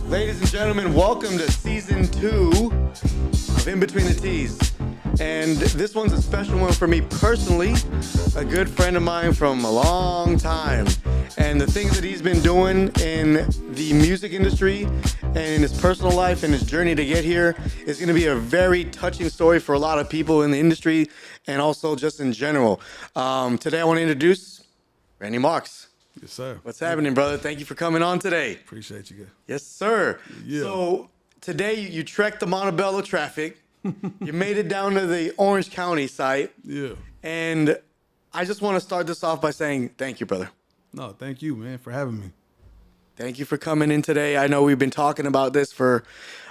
Ladies and gentlemen, welcome to season 2 of In Between the T's. And this one's a special one for me personally, a good friend of mine from a long time. And the things that he's been doing in the music industry and in his personal life and his journey to get here is going to be a very touching story for a lot of people in the industry and also just in general. Today I want to introduce Randy Marx. Yes, sir. What's happening, brother? Thank you for coming on today. Appreciate you, guys. Yes, sir. Yeah. So today you trekked the Montebello traffic. You made it down to the Orange County site. Yeah. And I just want to start this off by saying thank you, brother. No, thank you, man, for having me. Thank you for coming in today. I know we've been talking about this for,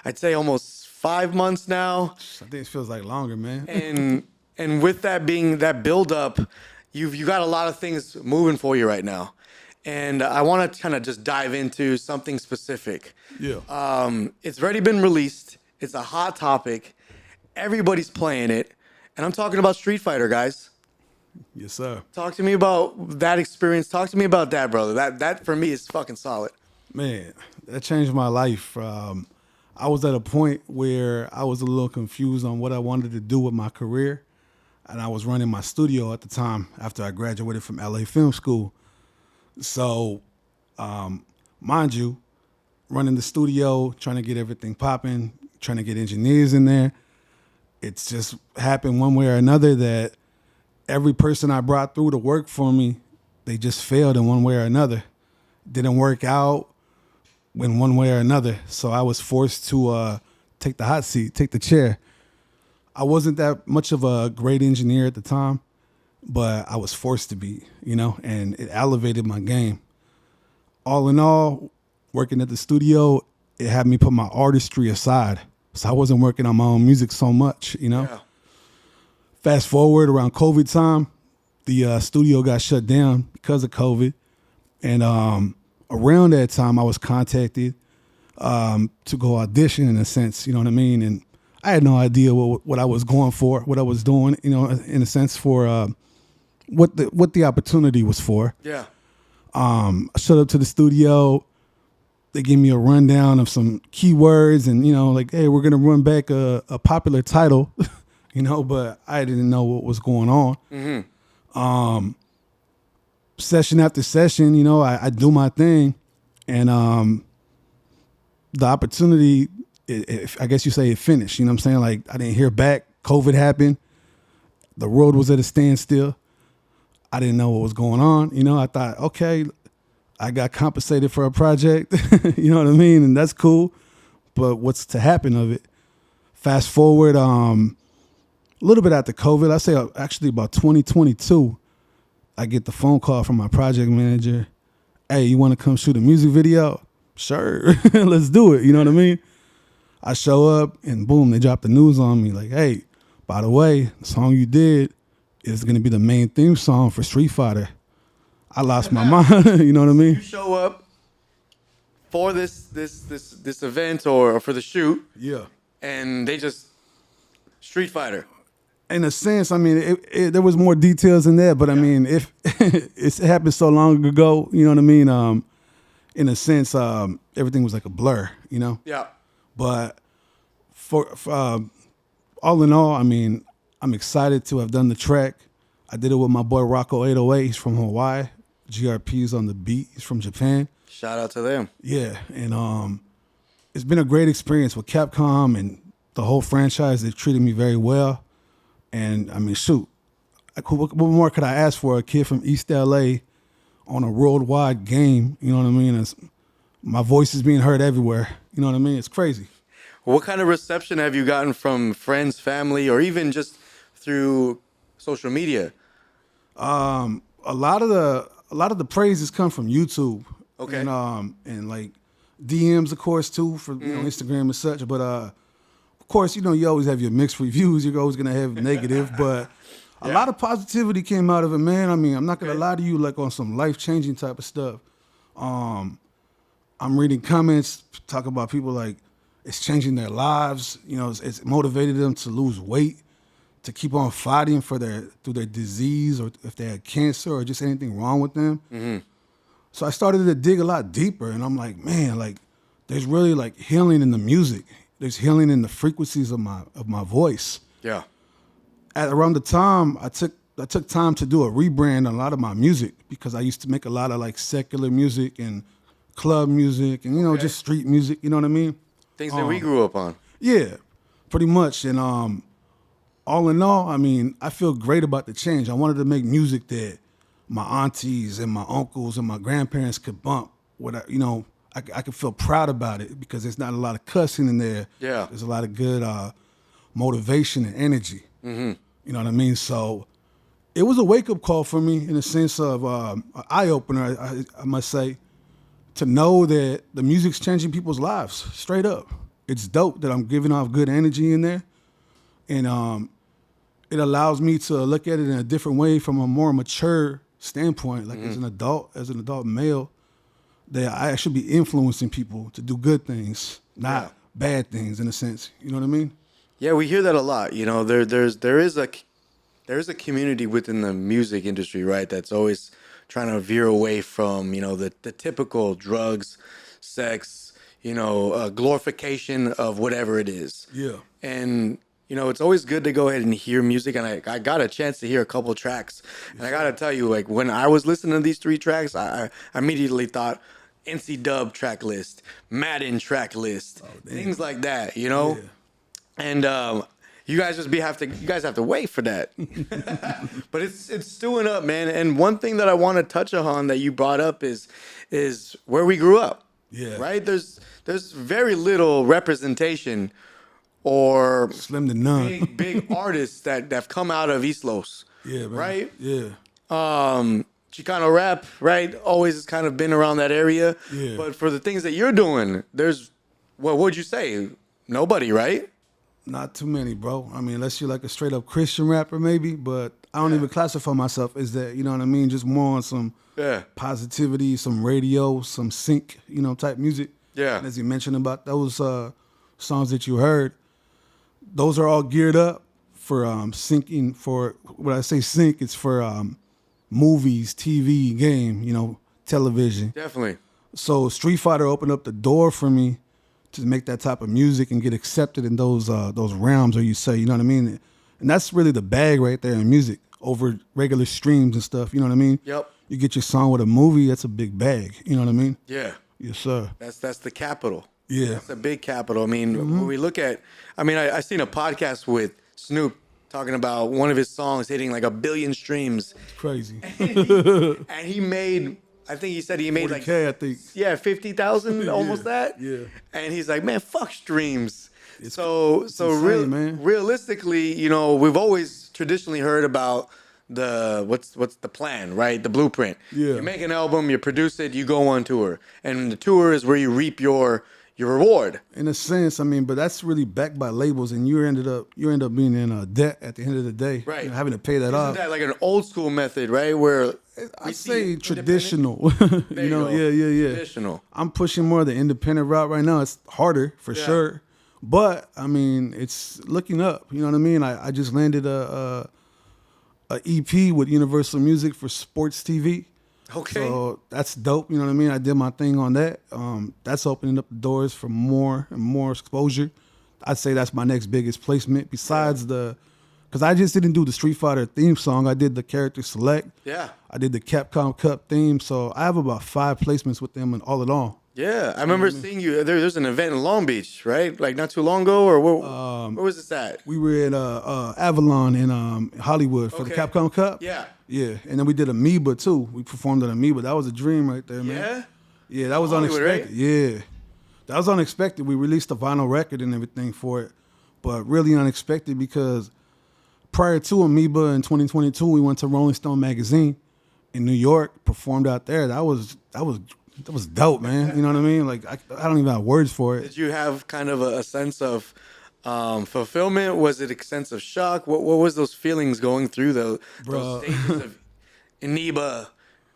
I'd say, almost 5 months now. I think it feels like longer, man. And with that being that buildup, you got a lot of things moving for you right now. And I want to kind of just dive into something specific. Yeah. It's already been released. It's a hot topic. Everybody's playing it. And I'm talking about Street Fighter, guys. Yes, sir. Talk to me about that experience. Talk to me about that, brother. That for me is fucking solid. Man, that changed my life. I was at a point where I was a little confused on what I wanted to do with my career. And I was running my studio at the time after I graduated from LA Film School. So, mind you, running the studio, trying to get everything popping, trying to get engineers in there. It's just happened one way or another that every person I brought through to work for me, they just failed in one way or another. Didn't work out in one way or another. So I was forced to take the hot seat, take the chair. I wasn't that much of a great engineer at the time, but I was forced to be, and it elevated my game. All in all, working at the studio, it had me put my artistry aside. So I wasn't working on my own music so much, Yeah. Fast forward around COVID time, the studio got shut down because of COVID. And around that time, I was contacted to go audition in a sense, you know what I mean? And I had no idea what I was going for, what I was doing, in a sense for what the opportunity was for. Yeah. I showed up to the studio. They gave me a rundown of some keywords and, like, hey, we're going to run back a popular title, but I didn't know what was going on. Mm-hmm. Session after session, I do my thing. And the opportunity, I guess you say it finished. You know what I'm saying? Like, I didn't hear back. COVID happened. The world was at a standstill. I didn't know what was going on. I thought, okay, I got compensated for a project. You know what I mean? And that's cool. But what's to happen of it? Fast forward a little bit after COVID, I say actually about 2022, I get the phone call from my project manager. Hey, you want to come shoot a music video? Sure, let's do it. You know what I mean? I show up and boom, they drop the news on me like, hey, by the way, the song you did is going to be the main theme song for Street Fighter. I lost my mind. You know what I mean? You show up for this event or for the shoot. Yeah. And they just Street Fighter. In a sense, I mean, there was more details in there, but I mean, if it happened so long ago, you know what I mean? In a sense, everything was like a blur, Yeah. But for all in all, I mean, I'm excited to have done the track. I did it with my boy Rocco 808. He's from Hawaii. GRP's on the beat. He's from Japan. Shout out to them. Yeah, and it's been a great experience with Capcom and the whole franchise. They've treated me very well. And, I mean, shoot, what more could I ask for a kid from East L.A. on a worldwide game? You know what I mean? My voice is being heard everywhere. You know what I mean? It's crazy. What kind of reception have you gotten from friends, family, or even just through social media? A lot of the praises come from YouTube. Okay. And like DMs, of course, too, for Instagram and such. But of course, you always have your mixed reviews. You're always gonna have negative, but a lot of positivity came out of it, man. I mean, I'm not gonna lie to you, like on some life-changing type of stuff. I'm reading comments talking about people like it's changing their lives. It's motivated them to lose weight, to keep on fighting through their disease, or if they had cancer or just anything wrong with them. Mm-hmm. So I started to dig a lot deeper, and I'm like, man, like there's really like healing in the music. There's healing in the frequencies of my voice. Yeah. At around the time, I took time to do a rebrand on a lot of my music because I used to make a lot of like secular music and club music and just street music. You know what I mean? Things that we grew up on. Yeah, pretty much. And all in all, I mean, I feel great about the change. I wanted to make music that my aunties and my uncles and my grandparents could bump. I could feel proud about it because there's not a lot of cussing in there. Yeah. There's a lot of good motivation and energy. Mm-hmm. You know what I mean? So it was a wake-up call for me in the sense of an eye-opener, I must say, to know that the music's changing people's lives, straight up. It's dope that I'm giving off good energy in there. And it allows me to look at it in a different way from a more mature standpoint, like as an adult male, that I should be influencing people to do good things, not bad things in a sense. You know what I mean? Yeah, we hear that a lot. There is a community within the music industry, right? That's always trying to veer away from, the typical drugs, sex, glorification of whatever it is. Yeah. And, it's always good to go ahead and hear music. And I got a chance to hear a couple tracks. And I got to tell you, like, when I was listening to these 3 tracks, I immediately thought NC Dub track list, Madden track list, things like that, Yeah. And you guys have to wait for that. But it's stewing up, man. And one thing that I want to touch on that you brought up is where we grew up. Yeah. Right? There's very little representation or slim to none big artists that have come out of East Los. Yeah, man. Right? Yeah. Chicano rap, right? Always has kind of been around that area. Yeah. But for the things that you're doing, what would you say? Nobody, right? Not too many, bro. I mean, unless you're like a straight up Christian rapper, maybe. But I don't even classify myself as that. You know what I mean? Just more on some positivity, some radio, some sync, type music. Yeah. And as you mentioned about those songs that you heard, those are all geared up for syncing. For when I say sync, it's for movies, TV, game, television. Definitely. So Street Fighter opened up the door for me to make that type of music and get accepted in those realms, or you say, you know what I mean? And that's really the bag right there in music over regular streams and stuff, you know what I mean? Yep. You get your song with a movie, that's a big bag, you know what I mean? Yeah. Yes, sir. That's the capital. Yeah. That's a big capital. I mean, when we look at, I seen a podcast with Snoop talking about one of his songs hitting like 1 billion streams. It's crazy. And he made, I think he said he made 40K, I think. Yeah, 50,000, almost that. Yeah. And he's like, man, fuck streams. It's insane, man. Realistically, we've always traditionally heard about what's the plan, right? The blueprint. Yeah. You make an album, you produce it, you go on tour. And the tour is where you reap your reward. In a sense, but that's really backed by labels, and you end up being in debt at the end of the day. Right. Having to pay that off. Isn't that like an old school method, right? Where I say traditional. Yeah. Traditional. I'm pushing more of the independent route right now. It's harder for sure, but it's looking up. You know what I mean? I just landed a EP with Universal Music for sports TV. Okay. So that's dope. You know what I mean? I did my thing on that. That's opening up the doors for more and more exposure. I'd say that's my next biggest placement besides because I just didn't do the Street Fighter theme song. I did the character select. Yeah. I did the Capcom Cup theme. So I have about 5 placements with them and all in all. Yeah. I remember seeing you. There's an event in Long Beach, right? Like not too long ago, or where was this at? We were at Avalon in Hollywood for the Capcom Cup. Yeah. Yeah. And then we did Amoeba too. We performed at Amoeba. That was a dream right there, man. Yeah? Yeah, that was Hollywood, unexpected. Right? Yeah. That was unexpected. We released a vinyl record and everything for it, but really unexpected because prior to Amoeba in 2022, we went to Rolling Stone magazine in New York, performed out there. That was dope, man. You know what I mean? Like I don't even have words for it. Did you have kind of a sense of fulfillment? Was it a sense of shock? What was those feelings going through those stages of Amoeba,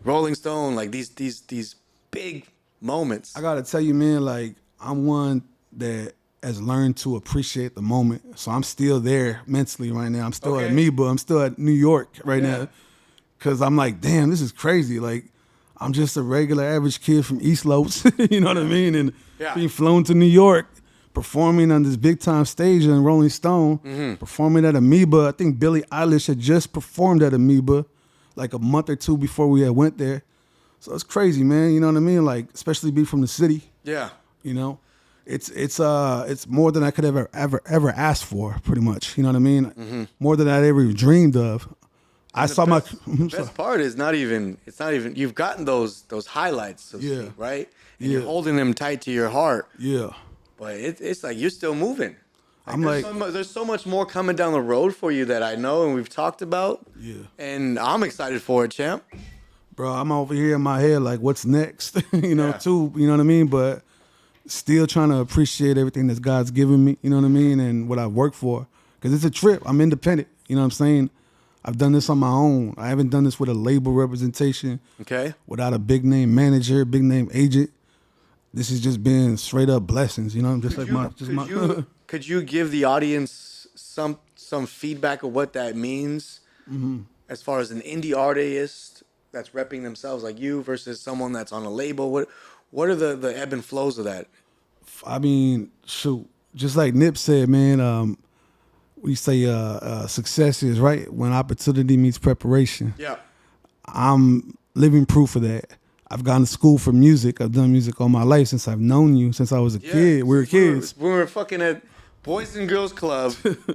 Rolling Stone, like these big moments? I gotta tell you, man, like I'm one that has learned to appreciate the moment. So I'm still there mentally right now. I'm still at Amoeba. I'm still at New York right now. Cause I'm like, damn, this is crazy. Like I'm just a regular average kid from East Lopes, you know what I mean? And Yeah. being flown to New York, performing on this big time stage in Rolling Stone, performing at Amoeba. I think Billie Eilish had just performed at Amoeba like a month or two before we had went there. So it's crazy, man. You know what I mean? Like, especially be from the city. Yeah. You know, it's more than I could ever ask for, pretty much. You know what I mean? More than I ever dreamed of. I saw The best part is it's not even you've gotten those highlights, so to Yeah. speak, right? And you're holding them tight to your heart. Yeah. But it's like you're still moving. I'm There's so much more coming down the road for you that I know and we've talked about. Yeah. And I'm excited for it, champ. Bro, I'm over here in my head like, what's next? You know, Yeah. too, you know what I mean? But still trying to appreciate everything that God's given me, you know what I mean? And what I work for. Because it's a trip. I'm independent, you know what I'm saying? I've done this on my own. I haven't done this with a label representation. Okay. Without a big name manager, big name agent. This has just been straight up blessings, you know? Could you give the audience some feedback of what that means as far as an indie artist that's repping themselves like you versus someone that's on a label? What are the ebb and flows of that? I mean, shoot, just like Nip said, man, we say success is right when opportunity meets preparation. Yeah. I'm living proof of that. I've gone to school for music. I've done music all my life since I've known you, since I was a kid. We were kids. We were fucking at Boys and Girls Club,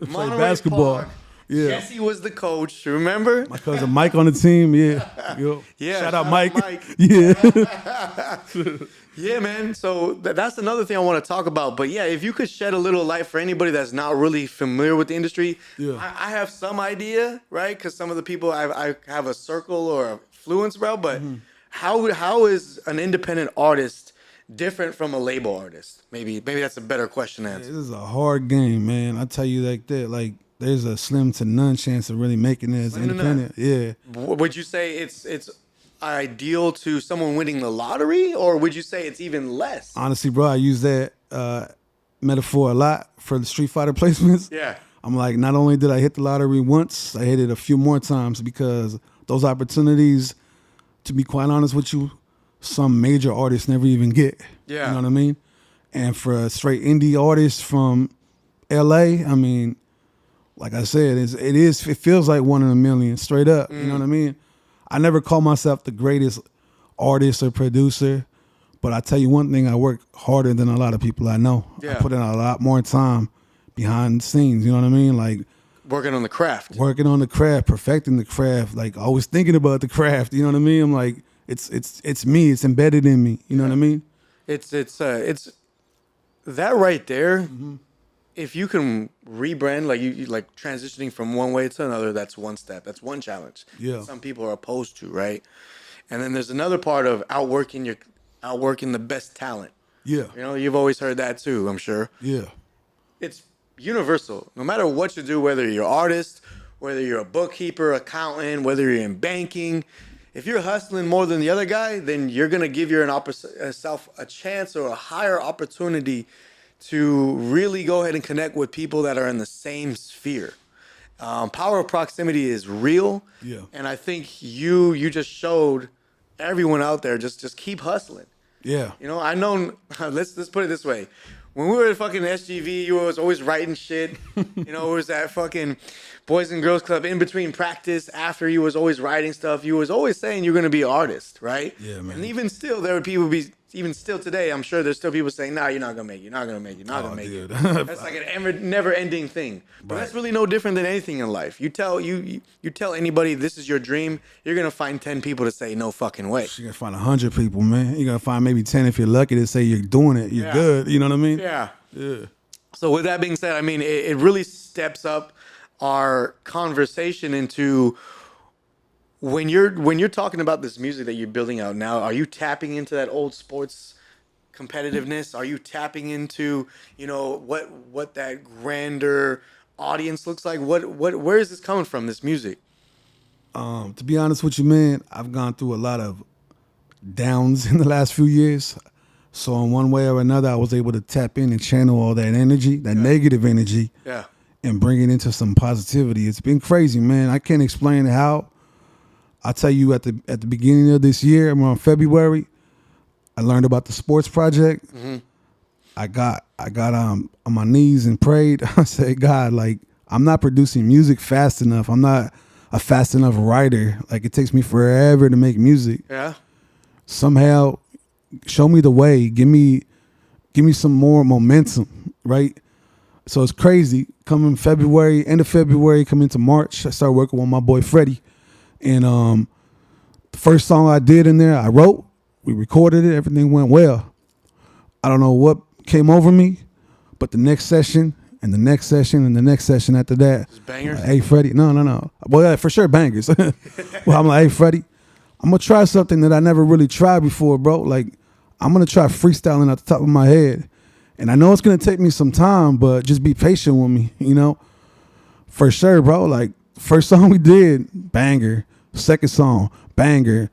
Monterey basketball. Park. Yeah. Jesse was the coach, remember? My cousin Mike on the team, yeah. Yo. Yeah, Shout out Mike. Mike. Yeah. Yeah, man. So that's another thing I want to talk about. But yeah, if you could shed a little light for anybody that's not really familiar with the industry, Yeah. I have some idea, right? Because some of the people I have a circle or a fluence about. But how is an independent artist different from a label artist? Maybe that's a better question to answer. This is a hard game, man. I tell you like that. Like, there's a slim to none chance of really making it as Slim to independent. Yeah. Would you say it's ideal to someone winning the lottery, or would you say it's even less? Honestly, bro, I use that metaphor a lot for the Street Fighter placements. Yeah. I'm like, not only did I hit the lottery once, I hit it a few more times because those opportunities, to be quite honest with you, some major artists never even get. Yeah. You know what I mean? And for a straight indie artist from LA, I mean, like I said, it feels like one in a million, straight up. You know what I mean? I never call myself the greatest artist or producer, but I tell you one thing, I work harder than a lot of people I know. Yeah. I put in a lot more time behind the scenes, you know what I mean? Like, Working on the craft. working on the craft, perfecting the craft, like always thinking about the craft, you know what I mean? I'm like, it's me, it's embedded in me, you know what I mean? It's that right there. If you can rebrand, like you like transitioning from one way to another, that's one step. That's one challenge. Yeah. Some people are opposed to, right? And then there's another part of outworking the best talent. Yeah, You know, you've always heard that too, I'm sure. yeah, It's universal. No matter what you do, whether you're an artist, whether you're a bookkeeper, accountant, whether you're in banking, if you're hustling more than the other guy, then you're gonna give yourself a chance or a higher opportunity to really go ahead and connect with people that are in the same sphere. Power of proximity is real. Yeah. And I think you just showed everyone out there just keep hustling. yeah. You know, I know. Let's put it this way: when we were at fucking SGV, you was always writing shit. You know, it was that fucking Boys and Girls Club in between practice. After you was always writing stuff. You was always saying you're gonna be an artist, right? Yeah, man. And even still, there would people be. Even still today, I'm sure there's still people saying, "Nah, you're not gonna make it. You're not gonna make it. You're not gonna make dude. it." That's like an never-ending thing. But that's really no different than anything in life. You tell anybody this is your dream, you're gonna find 10 people to say no fucking way. You're gonna find 100 people, man. You're gonna find maybe 10 if you're lucky to say you're doing it. You're Yeah. good. You know what I mean? Yeah. Yeah. So with that being said, I mean, it really steps up our conversation into when you're talking about this music that you're building out now. Are you tapping into that old sports competitiveness? Are you tapping into what that grander audience looks like? Where is this coming from? This music? To be honest with you, man, I've gone through a lot of downs in the last few years. So in one way or another, I was able to tap in and channel all that energy, that negative energy, Yeah. and bring it into some positivity. It's been crazy, man. I can't explain how. I'll tell you at the beginning of this year, around February, I learned about the sports project. Mm-hmm. I got on my knees and prayed. I said, God, like, I'm not producing music fast enough. I'm not a fast enough writer. Like, it takes me forever to make music. Yeah. Somehow, show me the way. Give me some more momentum, right? So it's crazy. Coming February, end of February, coming into March, I started working with my boy Freddie. And the first song I did in there, I wrote. We recorded it. Everything went well. I don't know what came over me, but the next session and the next session and the next session after that. Just bangers? Hey, Freddie. No. Well, yeah, for sure, bangers. Well, I'm like, hey, Freddie, I'm going to try something that I never really tried before, bro. Like, I'm going to try freestyling at the top of my head. And I know it's going to take me some time, but just be patient with me, you know? For sure, bro. Like, first song we did, banger. Second song, banger.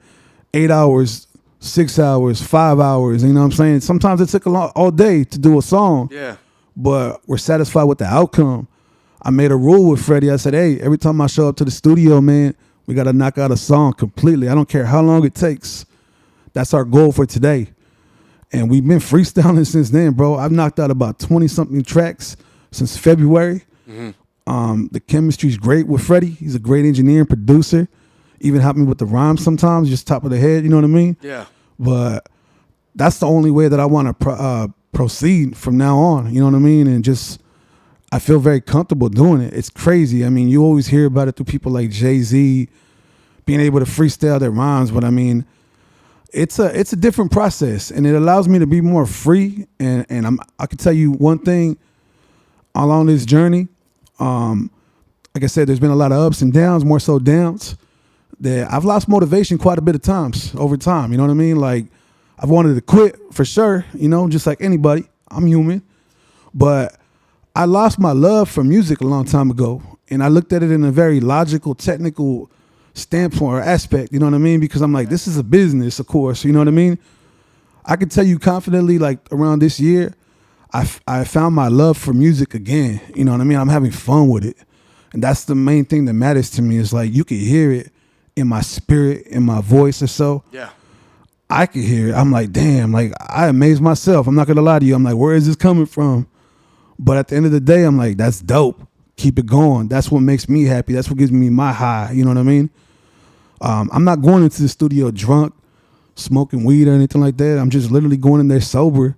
8 hours, 6 hours, 5 hours, you know what I'm saying? Sometimes it took all day to do a song. Yeah. But we're satisfied with the outcome. I made a rule with Freddie. I said, hey, every time I show up to the studio, man, we got to knock out a song completely. I don't care how long it takes. That's our goal for today. And we've been freestyling since then, bro. I've knocked out about 20-something tracks since February. Mm-hmm. The chemistry's great with Freddie. He's a great engineer and producer. Even help me with the rhymes sometimes, just top of the head, you know what I mean? Yeah. But that's the only way that I want to proceed from now on, you know what I mean? And just, I feel very comfortable doing it. It's crazy. I mean, you always hear about it through people like Jay-Z being able to freestyle their rhymes, but I mean, it's a different process, and it allows me to be more free. And I can tell you one thing along this journey. Like I said, there's been a lot of ups and downs, more so downs. That I've lost motivation quite a bit of times over time. You know what I mean? Like, I've wanted to quit for sure. You know, just like anybody. I'm human, but I lost my love for music a long time ago, and I looked at it in a very logical, technical standpoint or aspect, you know what I mean? Because I'm like, this is a business, of course, you know what I mean? I can tell you confidently, like, around this year, I found my love for music again, you know what I mean? I'm having fun with it. And that's the main thing that matters to me, is like, you can hear it in my spirit, in my voice or so. Yeah. I can hear it. I'm like, damn, like, I amaze myself. I'm not going to lie to you. I'm like, where is this coming from? But at the end of the day, I'm like, that's dope. Keep it going. That's what makes me happy. That's what gives me my high. You know what I mean? I'm not going into the studio drunk, smoking weed or anything like that. I'm just literally going in there sober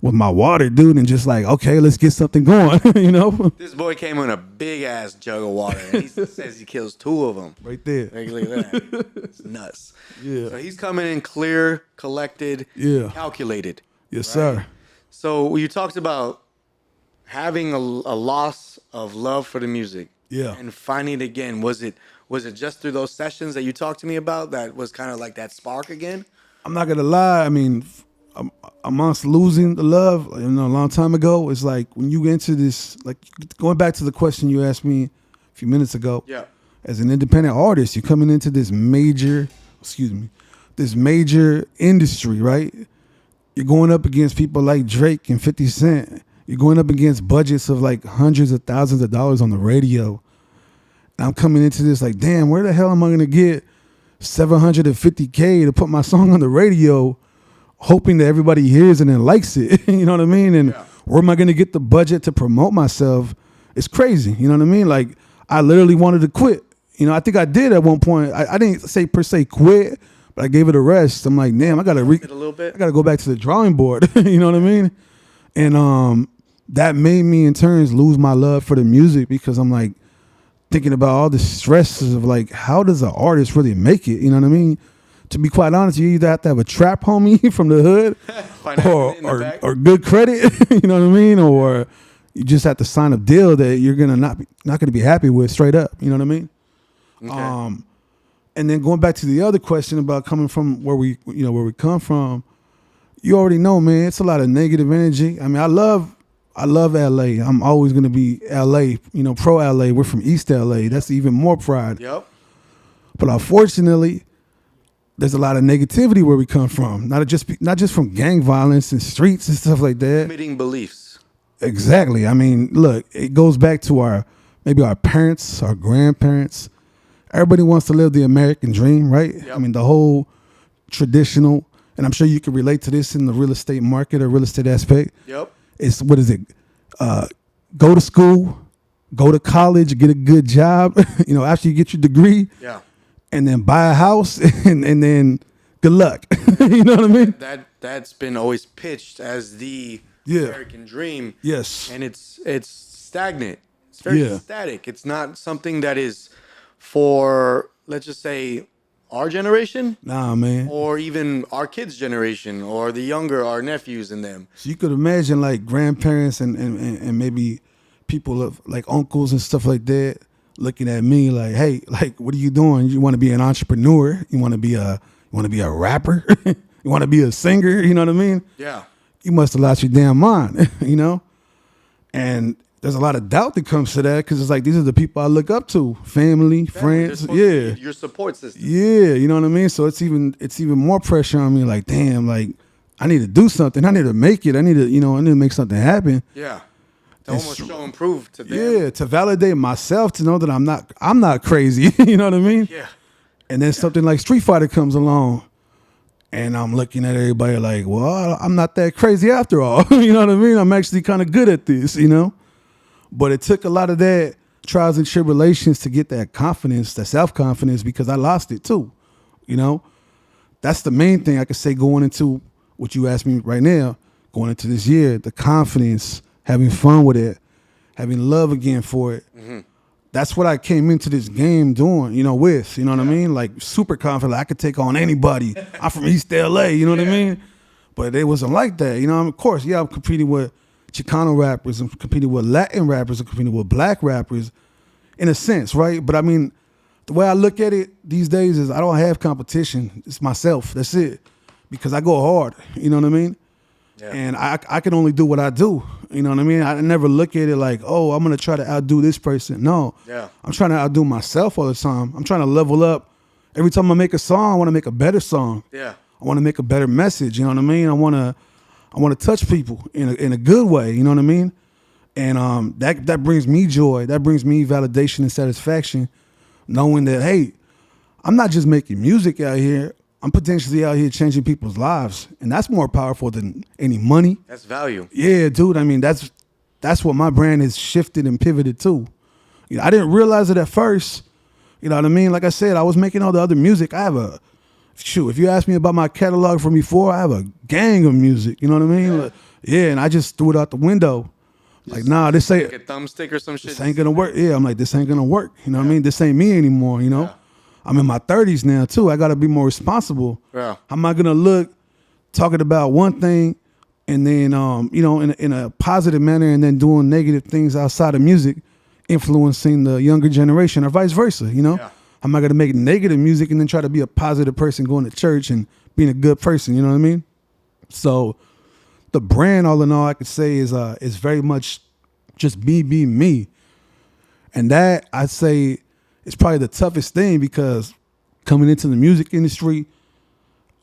with my water, dude, and just like, okay, let's get something going, you know? This boy came in a big-ass jug of water, and he says he kills 2 of them. Right there. Like, look at that. It's nuts. Yeah. So he's coming in clear, collected, calculated. Yes, sir. So you talked about having a loss of love for the music. Yeah. And finding it again. Was it just through those sessions that you talked to me about that was kind of like that spark again? I'm not gonna lie. I mean, amongst losing the love, you know, a long time ago, it's like when you get into this, like, going back to the question you asked me a few minutes ago. Yeah. As an independent artist, you're coming into this major industry, right? You're going up against people like Drake and 50 Cent. You're going up against budgets of like hundreds of thousands of dollars on the radio. And I'm coming into this like, damn, where the hell am I going to get $750K to put my song on the radio, hoping that everybody hears it and likes it? You know what I mean? And where am I going to get the budget to promote myself? It's crazy. You know what I mean? Like, I literally wanted to quit. You know, I think I did at one point. I didn't say per se quit, but I gave it a rest. I'm like, damn, I got to go back to the drawing board. You know what I mean? And that made me in turns lose my love for the music, because I'm like thinking about all the stresses of like, how does an artist really make it? You know what I mean? To be quite honest, you either have to have a trap homie from the hood or good credit, you know what I mean? Or you just have to sign a deal that you're gonna not gonna be happy with straight up. You know what I mean? Okay. And then going back to the other question about coming from where we come from, you already know, man, it's a lot of negative energy. I mean, I love LA. I'm always going to be LA, you know, pro LA. We're from East LA. That's even more pride. Yep. But unfortunately, there's a lot of negativity where we come from. Not just from gang violence and streets and stuff like that. Limiting beliefs. Exactly. I mean, look, it goes back to our parents, our grandparents. everybody wants to live the American dream, right? Yep. I mean, the whole traditional, and I'm sure you can relate to this in the real estate market or real estate aspect. Yep. It's, what is it? Go to school, go to college, get a good job, after you get your degree. Yeah. And then buy a house and then good luck. You know what I mean? That's been always pitched as the Yeah. American dream. Yes. And it's stagnant. It's very static. It's not something that is for, let's just say, our generation. Nah, man. Or even our kids' generation, or the younger, our nephews and them. So you could imagine like grandparents and maybe people of like uncles and stuff like that looking at me like, hey, like, what are you doing? You want to be an entrepreneur? You want to be a rapper? You want to be a singer? You know what I mean? Yeah. You must have lost your damn mind, And there's a lot of doubt that comes to that because it's like these are the people I look up to, family, friends, yeah, your support system. yeah, you know what I mean. So it's even more pressure on me. Like, damn, like I need to do something. I need to make it. I need to make something happen. Yeah, to almost show and prove to them. Yeah, to validate myself, to know that I'm not crazy. You know what I mean? Yeah. And then something like Street Fighter comes along, and I'm looking at everybody like, well, I'm not that crazy after all. You know what I mean? I'm actually kind of good at this. But it took a lot of that trials and tribulations to get that confidence, that self-confidence, because I lost it too. That's the main thing I could say going into what you asked me right now, going into this year, the confidence, having fun with it, having love again for it. Mm-hmm. That's what I came into this game doing, with, you know what I mean? Like super confident, I could take on anybody. I'm from East LA, you know what I mean? But it wasn't like that, of course, I'm competing with Chicano rappers, I'm competing with Latin rappers, I'm competing with black rappers, in a sense, right? But I mean, the way I look at it these days is I don't have competition. It's myself. That's it. Because I go hard. You know what I mean? Yeah. And I can only do what I do. You know what I mean? I never look at it like, oh, I'm going to try to outdo this person. No. Yeah. I'm trying to outdo myself all the time. I'm trying to level up. Every time I make a song, I want to make a better song. Yeah. I want to make a better message. You know what I mean? I want to touch people in a good way. You know what I mean? And that brings me joy. That brings me validation and satisfaction, knowing that, hey, I'm not just making music out here. I'm potentially out here changing people's lives, and that's more powerful than any money. That's value. Yeah, dude. I mean, that's what my brand has shifted and pivoted to. I didn't realize it at first. You know what I mean? Like I said, I was making all the other music. If you ask me about my catalog from before, I have a gang of music. You know what I mean? Like, yeah, and I just threw it out the window. Like, nah, this ain't like a thumbstick or some shit. This ain't gonna work. Yeah, I'm like, this ain't gonna work. You know what I mean? This ain't me anymore. Yeah. I'm in my 30s now too. I gotta be more responsible. Yeah. How am I gonna look talking about one thing and then in a positive manner and then doing negative things outside of music, influencing the younger generation or vice versa? Yeah. How am I gonna make negative music and then try to be a positive person going to church and being a good person? You know what I mean? So the brand, all in all, I could say is very much just me being me. And that, I'd say, is probably the toughest thing because coming into the music industry,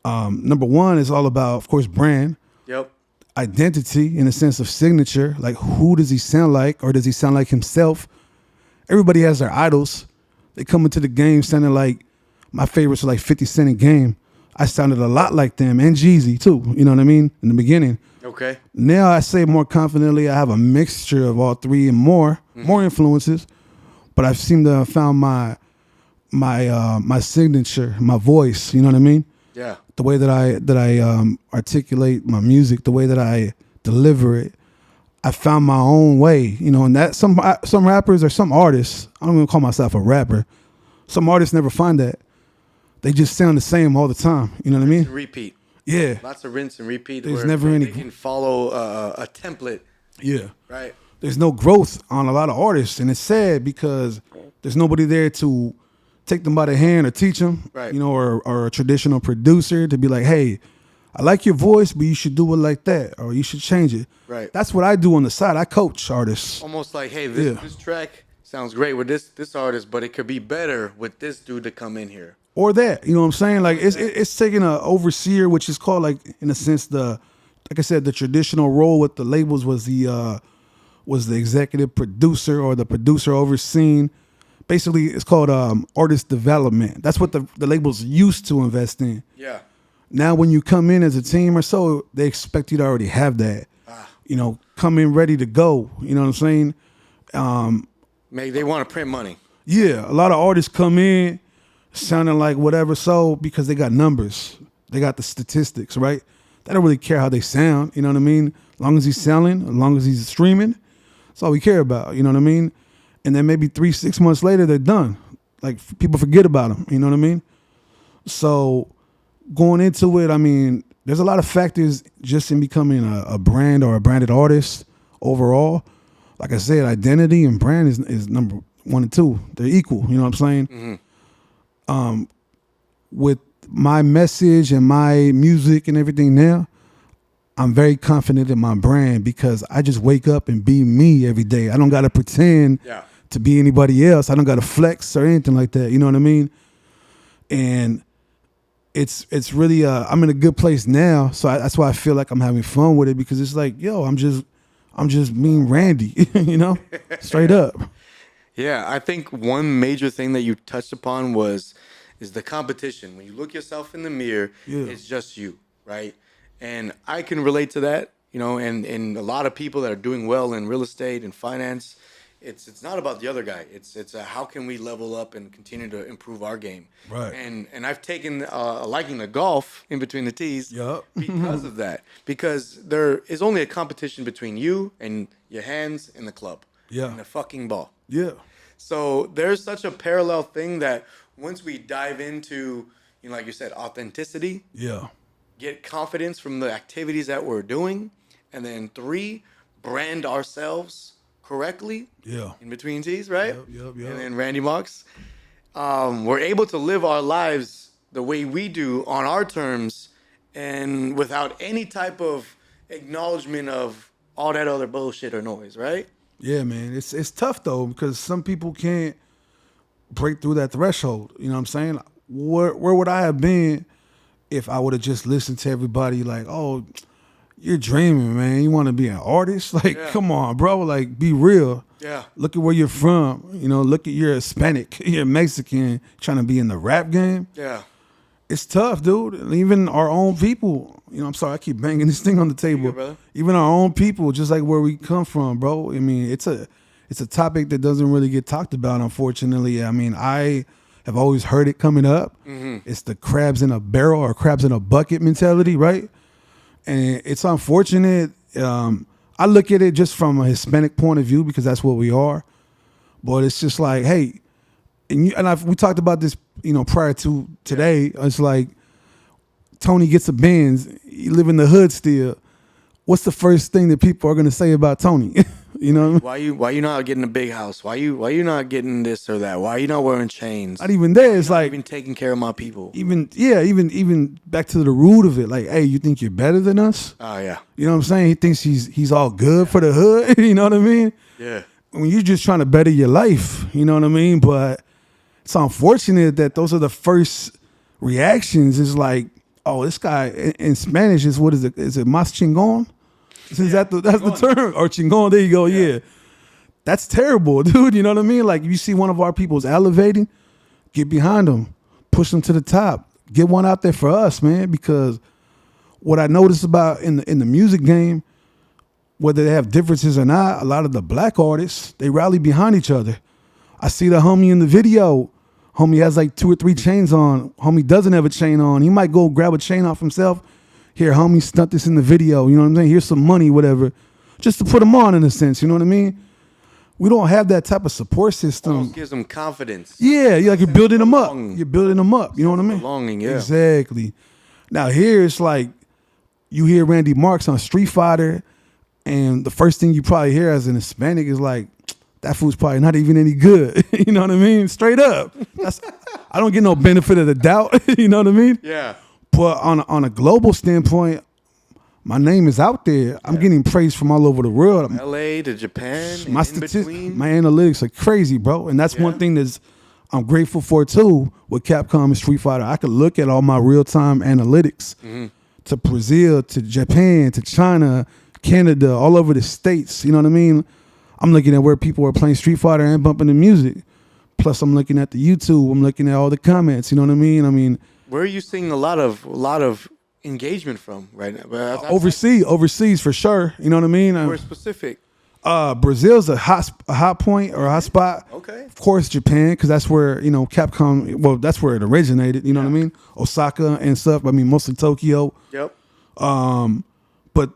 number one, is all about, of course, brand. Yep. Identity in a sense of signature. Like, who does he sound like, or does he sound like himself? Everybody has their idols. They come into the game sounding like, my favorites are like 50 Cent and Game. I sounded a lot like them, and Jeezy too, you know what I mean, in the beginning. Okay. Now I say more confidently I have a mixture of all three and more influences, but I've seemed to have found my signature, my voice, you know what I mean? Yeah. The way that I articulate my music, the way that I deliver it, I found my own way, and that some rappers or some artists, I don't even call myself a rapper, some artists never find that. They just sound the same all the time, you know what I mean? Repeat. Yeah. Lots of rinse and repeat. There's never any. They can follow a template. Yeah. Right. There's no growth on a lot of artists, and it's sad because there's nobody there to take them by the hand or teach them, right? Or a traditional producer to be like, hey, I like your voice, but you should do it like that, or you should change it. Right. That's what I do on the side. I coach artists. Almost like, hey, this track sounds great with this artist, but it could be better with this dude to come in here. Or that, you know what I'm saying? Like it's taking an overseer, which is called, like, in a sense, like I said, the traditional role with the labels was the executive producer or the producer overseeing basically it's called artist development. That's what the labels used to invest in. Yeah. Now when you come in as a team or so, they expect you to already have that. You know, come in ready to go. You know what I'm saying? Maybe they want to print money. Yeah, a lot of artists come in sounding like whatever so because they got numbers. They got the statistics, right? They don't really care how they sound, you know what I mean? As long as he's selling, as long as he's streaming, that's all we care about, you know what I mean? And then maybe 3-6 months later, they're done. Like, people forget about them, you know what I mean? So going into it, I mean, there's a lot of factors just in becoming a brand or a branded artist overall. Like I said, identity and brand is number 1 and 2. They're equal, you know what I'm saying? Mm-hmm. With my message and my music and everything now, I'm very confident in my brand because I just wake up and be me every day. I don't got to pretend to be anybody else. I don't got to flex or anything like that. You know what I mean? And it's really, I'm in a good place now. So that's why I feel like I'm having fun with it because it's like, yo, I'm just me and Randy, you know, straight up. Yeah, I think one major thing that you touched upon is the competition. When you look yourself in the mirror, it's just you, right? And I can relate to that, you know, and a lot of people that are doing well in real estate and finance, it's not about the other guy. It's how can we level up and continue to improve our game. Right. And I've taken a liking to golf in between the tees because of that. Because there is only a competition between you and your hands and the club. Yeah. And the fucking ball. Yeah. So there's such a parallel thing that once we dive into, you know, like you said, authenticity. Yeah. Get confidence from the activities that we're doing. And then 3, brand ourselves correctly. Yeah. In between tees, right? Yep. And then Randy Mox. We're able to live our lives the way we do on our terms and without any type of acknowledgement of all that other bullshit or noise, right? Yeah, man. It's tough though because some people can't break through that threshold. You know what I'm saying? Where would I have been if I would have just listened to everybody like, oh, you're dreaming, man. You want to be an artist? Like, come on, bro. Like, be real. Yeah. Look at where you're from. You know, look at you're Hispanic, you're Mexican, trying to be in the rap game. Yeah. It's tough, dude. Even our own people, you know, I'm sorry, I keep banging this thing on the table. Brother. Even our own people, just like where we come from, bro. I mean, it's a topic that doesn't really get talked about, unfortunately. I mean, I have always heard it coming up. Mm-hmm. It's the crabs in a barrel or crabs in a bucket mentality, right? And it's unfortunate. I look at it just from a Hispanic point of view because that's what we are. But it's just like, hey, we talked about this, you know, prior to today. It's like Tony gets a Benz. You live in the hood still. What's the first thing that people are going to say about Tony? You know, why you not getting a big house? Why you not getting this or that? Why you not wearing chains? Not even there. It's like even taking care of my people. Even back to the root of it. Like, hey, you think you're better than us? Oh yeah. You know what I'm saying? He thinks he's all good for the hood. You know what I mean? Yeah. When you're just trying to better your life, you know what I mean? But it's unfortunate that those are the first reactions. Is like, oh, this guy in Spanish is what is it? Is it mas chingon? That's the term. Or chingon, there you go, yeah. That's terrible, dude. You know what I mean? Like, if you see one of our people's elevating, get behind them. Push them to the top. Get one out there for us, man. Because what I noticed about in the music game, whether they have differences or not, a lot of the black artists, they rally behind each other. I see the homie in the video. Homie has like 2 or 3 chains on. Homie doesn't have a chain on. He might go grab a chain off himself. Here, homie, stunt this in the video. You know what I'm saying? Here's some money, whatever. Just to put them on in a sense. You know what I mean? We don't have that type of support system. Almost gives them confidence. Yeah, like you're building them up. You're building them up. You know what I mean? Belonging, yeah. Exactly. Now here it's like you hear Randy Marx on Street Fighter, and the first thing you probably hear as an Hispanic is like, that food's probably not even any good. You know what I mean? Straight up. I don't get no benefit of the doubt. You know what I mean? Yeah. But on a global standpoint, my name is out there. I'm getting praise from all over the world. LA to Japan, my analytics are crazy, bro. And that's one thing I'm grateful for too with Capcom and Street Fighter. I could look at all my real-time analytics to Brazil, to Japan, to China, Canada, all over the states. You know what I mean? I'm looking at where people are playing Street Fighter and bumping the music. Plus, I'm looking at the YouTube. I'm looking at all the comments. You know what I mean? I mean, Where are you seeing a lot of engagement from right now? overseas for sure. You know what I mean? More specific. Brazil's a hot point or a hot spot. Okay. Of course, Japan, because that's where Capcom. Well, that's where it originated. You know what I mean? Osaka and stuff. I mean, mostly Tokyo. Yep. But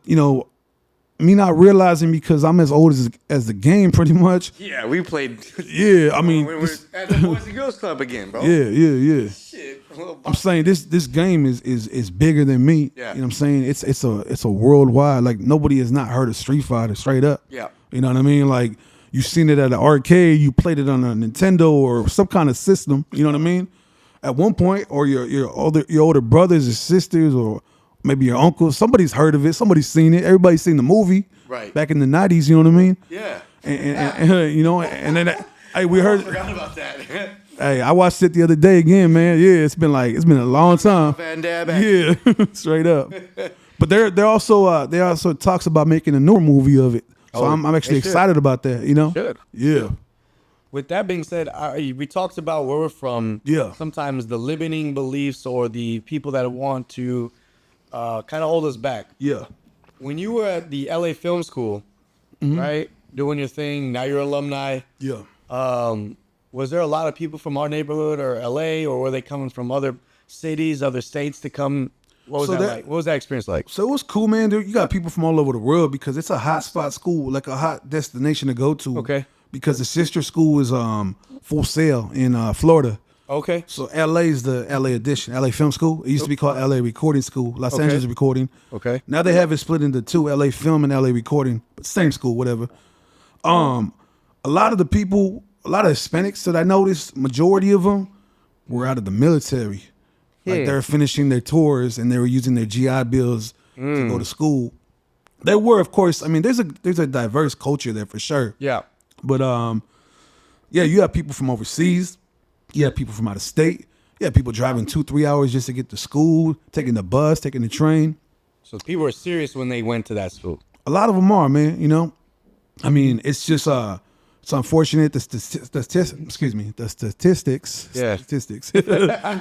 me not realizing because I'm as old as the game, pretty much. Yeah, we played. Yeah, I mean, we're at the Boys and Girls Club again, bro. Yeah. Shit. I'm saying this game is bigger than me. Yeah. You know what I'm saying? It's a worldwide. Like nobody has not heard of Street Fighter straight up. Yeah. You know what I mean? Like you seen it at an arcade, you played it on a Nintendo or some kind of system. You know what I mean? At one point, or your older brothers or sisters, or maybe your uncle, somebody's heard of it. Somebody's seen it. Everybody's seen the movie. Right. Back in the 90s. You know what I mean? Yeah. And and then hey, we heard. I forgot about that. Hey, I watched it the other day again, man. Yeah, it's been a long time. Van Dab. Yeah, straight up. But they're also talks about making a newer movie of it. So I'm actually excited about that. You know. Should. Yeah. With that being said, we talked about where we're from. Yeah. Sometimes the limiting beliefs or the people that want to kind of hold us back. Yeah. When you were at the LA Film School, right, doing your thing, now you're alumni. Yeah. Was there a lot of people from our neighborhood or LA, or were they coming from other cities, other states to come? What was that like? What was that experience like? So it was cool, man. Dude, you got people from all over the world because it's a hot spot school, like a hot destination to go to. Okay. Because the sister school is Full Sail in Florida. Okay. So LA is the LA edition, LA Film School. It used to be called LA Recording School, Los Angeles Recording. Okay. Now they have it split into two, LA Film and LA Recording, but same school, whatever. A lot of the people, a lot of Hispanics that I noticed, majority of them were out of the military. Like they're finishing their tours and they were using their GI Bills to go to school. There were, of course, I mean, there's a diverse culture there for sure. Yeah. But yeah, you have people from overseas. You have people from out of state. You have people driving 2-3 hours just to get to school, taking the bus, taking the train. So people were serious when they went to that school. A lot of them are, man. You know, I mean, it's just it's unfortunate. The statistics. Yeah. Statistics.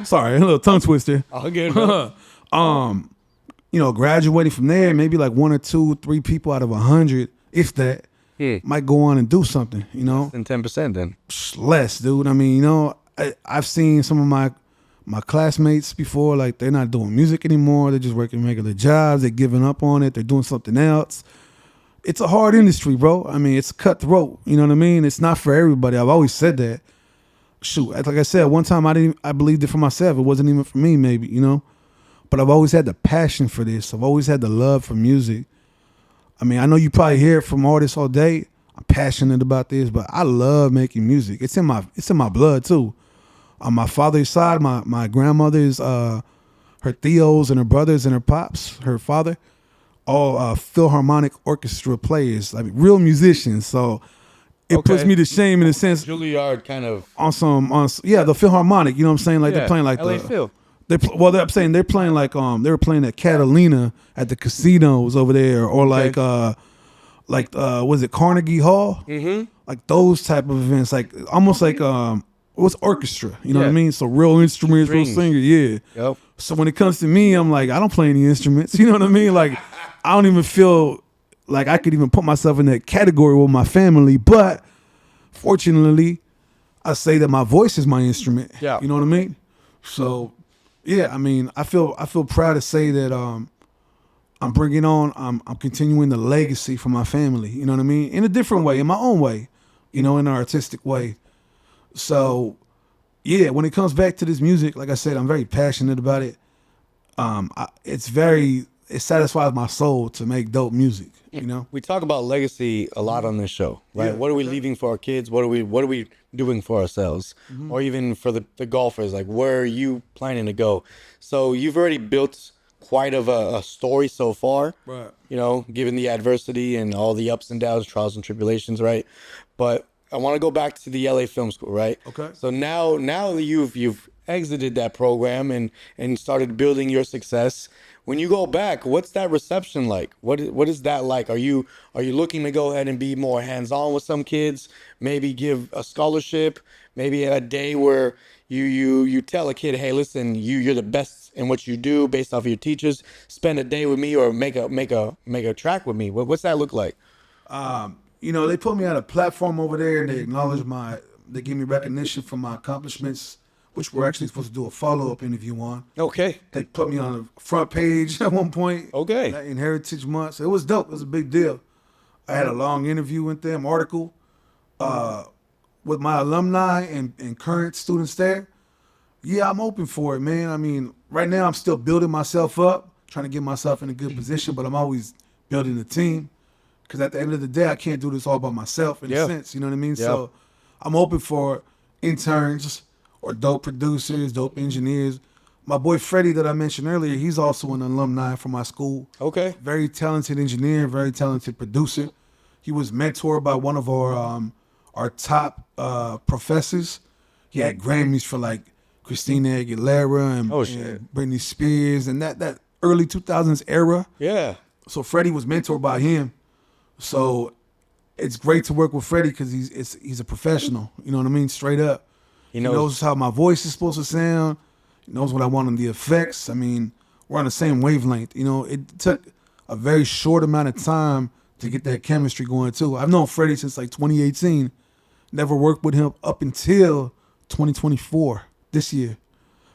Sorry, a little tongue twister. All good. Bro. Graduating from there, maybe like 1 or 2, 3 people out of 100, if that, might go on and do something. You know, Than 10% then. less, dude. I mean, I've seen some of my classmates before, like they're not doing music anymore. They're just working regular jobs. They're giving up on it. They're doing something else. It's a hard industry, bro. I mean, it's cutthroat. You know what I mean? It's not for everybody. I've always said that. Shoot, like I said, one time I believed it for myself. It wasn't even for me, maybe, But I've always had the passion for this. I've always had the love for music. I mean, I know you probably hear it from artists all day. I'm passionate about this, but I love making music. It's in my blood too. On my father's side, my grandmother's her Theos and her brothers and her pops, her father, all Philharmonic orchestra players, like real musicians. So it puts me to shame in a sense. Juilliard kind of the Philharmonic. You know what I'm saying? Like they're playing like LA Phil. I'm saying they're playing like they were playing at Catalina at the casinos over there, or was it Carnegie Hall? Mm-hmm. Like those type of events, like almost like it was orchestra. You know what I mean? So real instruments, real singers. Yeah. Yep. So when it comes to me, I'm like, I don't play any instruments. You know what I mean? Like I don't even feel like I could even put myself in that category with my family. But fortunately, I say that my voice is my instrument. Yeah. You know what I mean? So. Yeah, I mean, I feel proud to say that I'm continuing the legacy for my family, you know what I mean? In a different way, in my own way, in an artistic way. So, yeah, when it comes back to this music, like I said, I'm very passionate about it. It satisfies my soul to make dope music, We talk about legacy a lot on this show, right? Yeah, what are we leaving for our kids? What are we doing for ourselves? Or even for the golfers, like where are you planning to go? So you've already built quite of a story so far, right? Given the adversity and all the ups and downs, trials and tribulations, right? But I want to go back to the LA Film School, right? Okay. So now that you've exited that program and started building your success. When you go back, what's that reception like? What is that like? Are you looking to go ahead and be more hands-on with some kids? Maybe give a scholarship, maybe a day where you tell a kid, hey, listen, you're the best in what you do based off of your teachers. Spend a day with me or make a track with me. What's that look like? You know, they put me on a platform over there, and they gave me recognition for my accomplishments, which we're actually supposed to do a follow-up interview on. Okay. They put me on the front page at one point. Okay. In Heritage Month. So it was dope. It was a big deal. I had a long interview with them, article, with my alumni and current students there. Yeah, I'm open for it, man. I mean, right now I'm still building myself up, trying to get myself in a good position, but I'm always building a team. Because at the end of the day, I can't do this all by myself in a sense, you know what I mean? Yeah. So I'm open for interns or dope producers, dope engineers. My boy Freddie that I mentioned earlier, he's also an alumni from my school. Okay. Very talented engineer, very talented producer. He was mentored by one of our top professors. He had Grammys for like Christina Aguilera and Britney Spears and that early 2000s era. Yeah. So Freddie was mentored by him. So it's great to work with Freddie because he's a professional. You know what I mean? Straight up. He knows how my voice is supposed to sound. He knows what I want on the effects. I mean, we're on the same wavelength. You know, it took a very short amount of time to get that chemistry going too. I've known Freddie since like 2018. Never worked with him up until 2024, this year.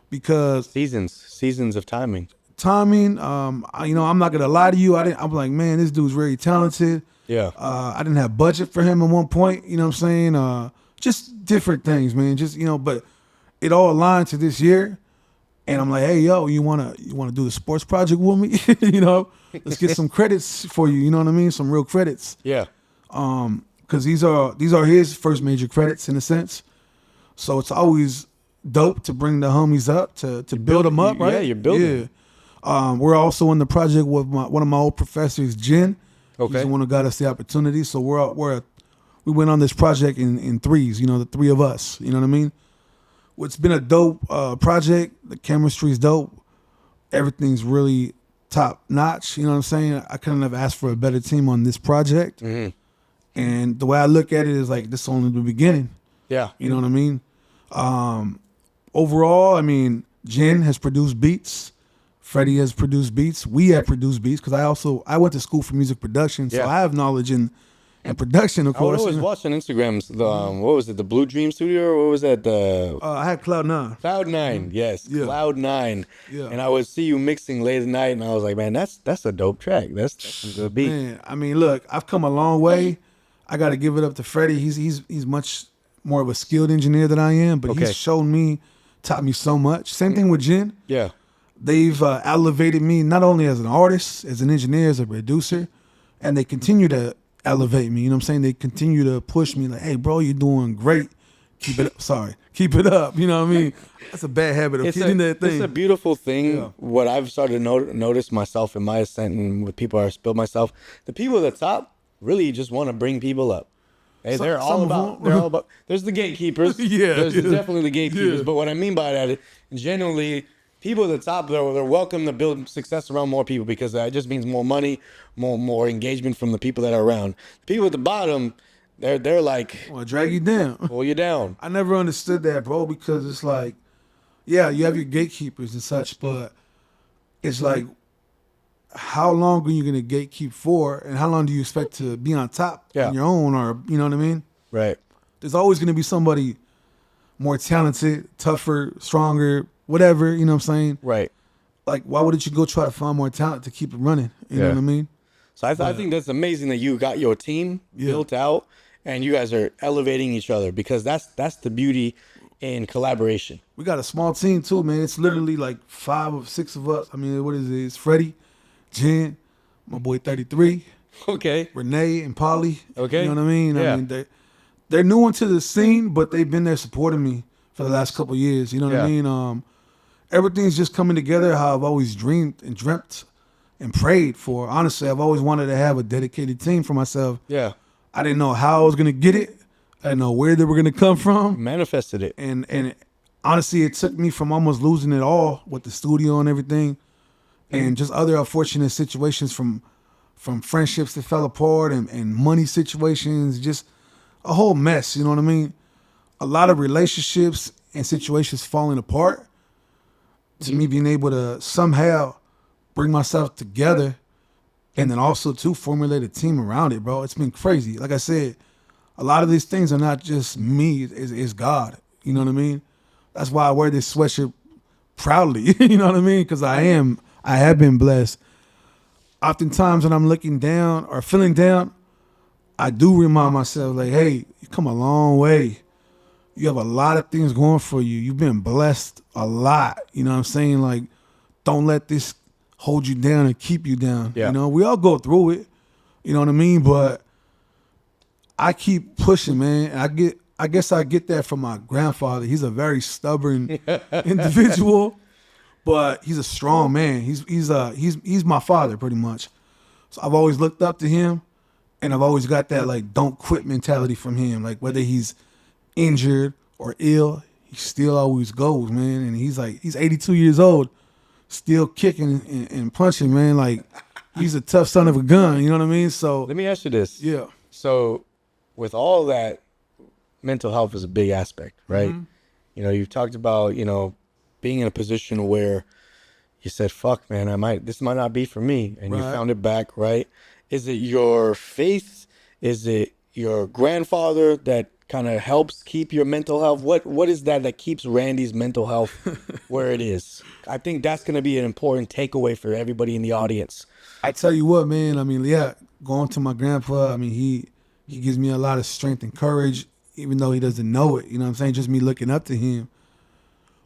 Because seasons of timing. I'm not gonna lie to you. I'm like, man, this dude's very talented. Yeah. I didn't have budget for him at one point, you know what I'm saying? Just different things, man. Just, but it all aligned to this year. And I'm like, hey, yo, you wanna do the sports project with me? Let's get some credits for you, you know what I mean? Some real credits. Yeah. Because these are his first major credits in a sense. So it's always dope to bring the homies up, to build them up, right? Yeah, you're building. Yeah. We're also in the project with one of my old professors, Jen. Okay. He's the one who got us the opportunity. So we went on this project in threes, the three of us, you know what I mean? It's been a dope project. The chemistry's dope. Everything's really top notch, you know what I'm saying? I couldn't have asked for a better team on this project. Mm-hmm. And the way I look at it is like, this is only the beginning. Yeah. You know what I mean? Overall, I mean, Jen has produced beats. Freddie has produced beats. We have produced beats because I went to school for music production, so I have knowledge in production, of course. I was watching Instagrams. What was it? The Blue Dream Studio, or what was that? I had Cloud9. Cloud9, yes, Yeah. Cloud9. Yeah. And I would see you mixing late at night, and I was like, man, that's a dope track. That's a good beat. Man, I mean, look, I've come a long way. I got to give it up to Freddie. He's much more of a skilled engineer than I am, but he's taught me so much. Same thing with Jen. Yeah. They've elevated me not only as an artist, as an engineer, as a producer, and they continue to elevate me. You know what I'm saying? They continue to push me like, hey, bro, you're doing great. Keep it up. Sorry. Keep it up. You know what I mean? That's a bad habit of keeping that thing. It's a beautiful thing. Yeah. What I've started to notice myself in my ascent and with people I spilled myself, the people at the top really just want to bring people up. Hey, they're all about, there's the gatekeepers. There's definitely the gatekeepers. Yeah. But what I mean by that is generally, people at the top, they're welcome to build success around more people because that just means more money, more engagement from the people that are around. The people at the bottom, they're like, I want to drag you down. pull you down. I never understood that, bro, because it's like, yeah, you have your gatekeepers and such, but it's like, how long are you going to gatekeep for, and how long do you expect to be on top on your own, or, you know what I mean? Right. There's always going to be somebody more talented, tougher, stronger, whatever, you know what I'm saying? Right. Like, why wouldn't you go try to find more talent to keep it running? You know what I mean? So I think that's amazing that you got your team built out and you guys are elevating each other because that's the beauty in collaboration. We got a small team too, man. It's literally like 5 or 6 of us. I mean, what is it? It's Freddie, Jen, my boy 33, Okay. Renee, and Polly. Okay. You know what I mean? Yeah. I mean, they're new into the scene, but they've been there supporting me for the last couple of years. You know what I mean? Everything's just coming together how I've always dreamed and dreamt and prayed for. Honestly, I've always wanted to have a dedicated team for myself. Yeah. I didn't know how I was going to get it. I didn't know where they were going to come from. Manifested it. And honestly, it took me from almost losing it all with the studio and everything, and just other unfortunate situations from friendships that fell apart and money situations, just a whole mess. You know what I mean? A lot of relationships and situations falling apart. To me, being able to somehow bring myself together, and then also to formulate a team around it, bro. It's been crazy. Like I said, a lot of these things are not just me, it's God. You know what I mean? That's why I wear this sweatshirt proudly. You know what I mean? Because I have been blessed. Oftentimes when I'm looking down or feeling down, I do remind myself, like, hey, you come a long way. You have a lot of things going for you. You've been blessed a lot. You know what I'm saying? Like, don't let this hold you down and keep you down. Yeah. You know, we all go through it. You know what I mean? But I keep pushing, man. I guess I get that from my grandfather. He's a very stubborn individual, but he's a strong man. He's my father pretty much. So I've always looked up to him, and I've always got that like don't quit mentality from him. Like whether he's injured or ill, he still always goes, man. And he's 82 years old, still kicking and punching, man. Like he's a tough son of a gun. You know what I mean? So Let me ask you this. yeah. So with all that, mental health is a big aspect, right? Mm-hmm. You know, you've talked about, you know, being in a position where you said, fuck, man, this might not be for me. And you Right. found it back, right? Is it your faith? Is it your grandfather that kind of helps keep your mental health? What is that keeps Randy's mental health where it is? I think that's going to be an important takeaway for everybody in the audience. I tell you what, man. I mean, yeah, going to my grandpa. I mean, he gives me a lot of strength and courage, even though he doesn't know it. You know what I'm saying? Just me looking up to him.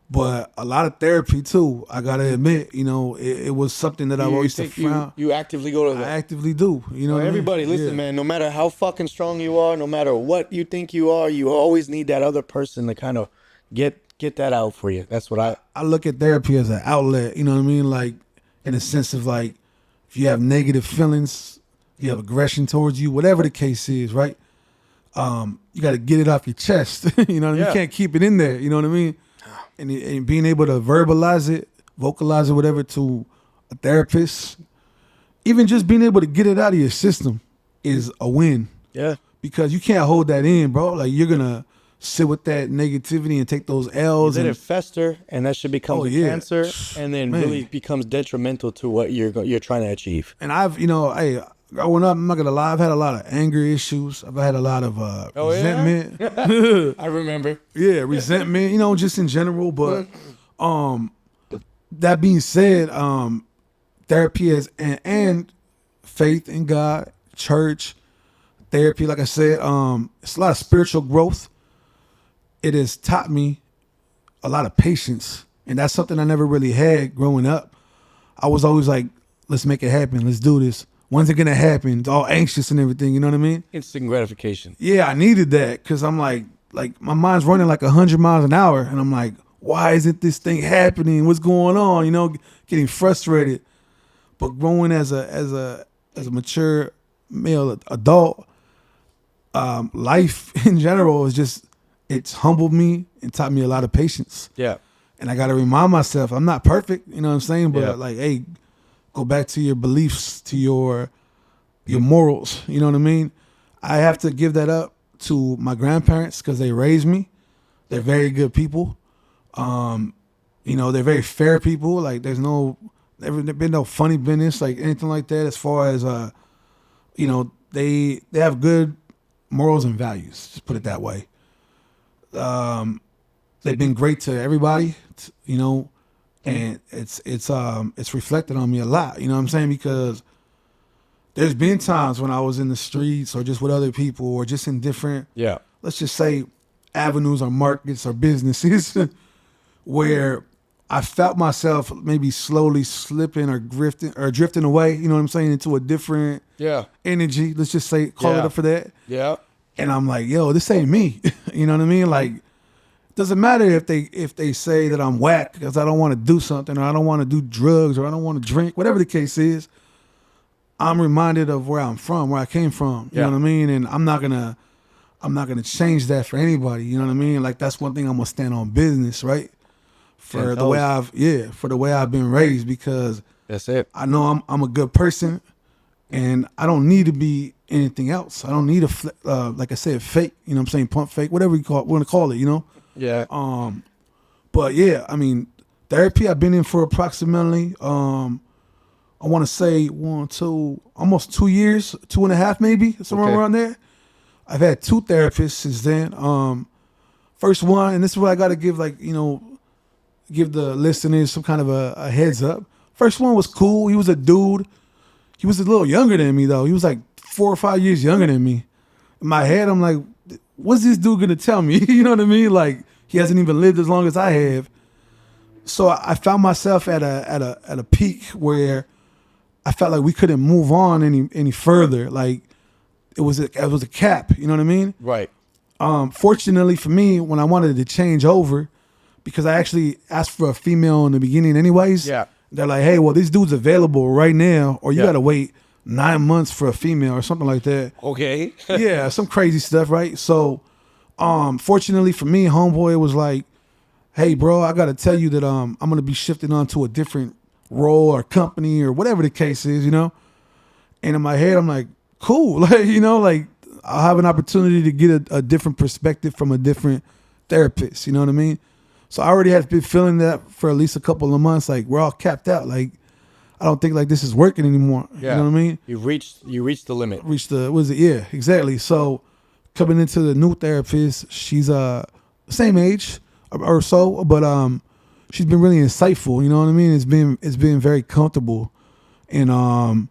But a lot of therapy too. I gotta admit, you know, it was something that I always found. You actively go to I that. actively do. You know, what I mean? Everybody, listen, Yeah. man. No matter how fucking strong you are, no matter what you think you are, you always need that other person to kind of get that out for you. That's what I look at therapy as an outlet. You know what I mean? Like in a sense of like, if you have negative feelings, you have aggression towards you, whatever the case is, right? You got to get it off your chest. You know what I mean? Yeah. You can't keep it in there. You know what I mean? And being able to verbalize it, vocalize it, whatever, to a therapist, even just being able to get it out of your system is a win. Yeah. Because you can't hold that in, bro. Like you're gonna sit with that negativity and take those L's. Let And it fester, and that should become Oh, yeah. cancer, and then Man. really becomes detrimental to what you're trying to achieve. And I've, you know, hey, growing up, I'm not gonna lie, I've had a lot of anger issues. I've had a lot of Oh, yeah? resentment. I remember. Yeah, resentment, you know, just in general. But that being said, therapy is and faith in God, church, therapy, like I said, it's a lot of spiritual growth. It has taught me a lot of patience. And that's something I never really had growing up. I was always like, let's make it happen. Let's do this. When's it gonna happen? It's all anxious and everything, you know what I mean? Instant gratification. Yeah, I needed that because I'm like my mind's running like 100 miles an hour, and I'm like, why isn't this thing happening? What's going on? You know, getting frustrated. But growing as a mature male adult, life in general is just it's humbled me and taught me a lot of patience. Yeah. And I got to remind myself I'm not perfect, you know what I'm saying? But Yeah. like, hey, go back to your beliefs, to your morals. You know what I mean? I have to give that up to my grandparents because they raised me. They're very good people. You know, they're very fair people. Like there's never been no funny business, like anything like that. As far as you know, they have good morals and values. Just put it that way. They've been great to everybody, you know, and it's reflected on me a lot. You know what I'm saying? Because there's been times when I was in the streets or just with other people or just in different, Yeah. let's just say, avenues or markets or businesses where I felt myself maybe slowly slipping or drifting away, you know what I'm saying, into a different Yeah. energy. Let's just say, call it Yeah. up for that. Yeah. And I'm like, yo, this ain't me. You know what I mean? Like, doesn't matter if they say that I'm whack because I don't want to do something or I don't want to do drugs or I don't want to drink, whatever the case is. I'm reminded of where I'm from, where I came from. You Yeah. know what I mean? And I'm not gonna I'm not gonna change that for anybody. You know what I mean? Like that's one thing I'm gonna stand on business, right? For the way I've been raised, because That's it. I know I'm a good person, and I don't need to be anything else. I don't need like I said, fake. You know what I'm saying? Pump fake, whatever you want to call it. You know. Yeah. But yeah, I mean, therapy I've been in for approximately I want to say almost 2 years, 2.5 maybe, somewhere Okay. around there. I've had 2 therapists since then. First one, and this is what I got to give, like, give the listeners some kind of a heads up. First one was cool. He was a dude. He was a little younger than me, though. He was like 4 or 5 years younger than me. In my head, I'm like, what's this dude gonna tell me? You know what I mean? Like, he hasn't even lived as long as I have. So I found myself at a peak where I felt like we couldn't move on any further. Like it was a cap. You know what I mean? Right. Fortunately for me, when I wanted to change over, because I actually asked for a female in the beginning anyways. Yeah. They're like, hey, well, this dude's available right now, or you Yeah. got to wait 9 months for a female or something like that. Okay. Yeah, some crazy stuff, right? So, fortunately for me, homeboy was like, hey, bro, I got to tell you that I'm going to be shifting on to a different role or company or whatever the case is, And in my head, I'm like, cool. Like, like I'll have an opportunity to get a different perspective from a different therapist. You know what I mean? So I already had been feeling that for at least a couple of months. Like we're all capped out. Like I don't think like this is working anymore. Yeah. You know what I mean? You reached the limit. Yeah, exactly. So coming into the new therapist, she's same age or so, but she's been really insightful. You know what I mean? It's been very comfortable, and I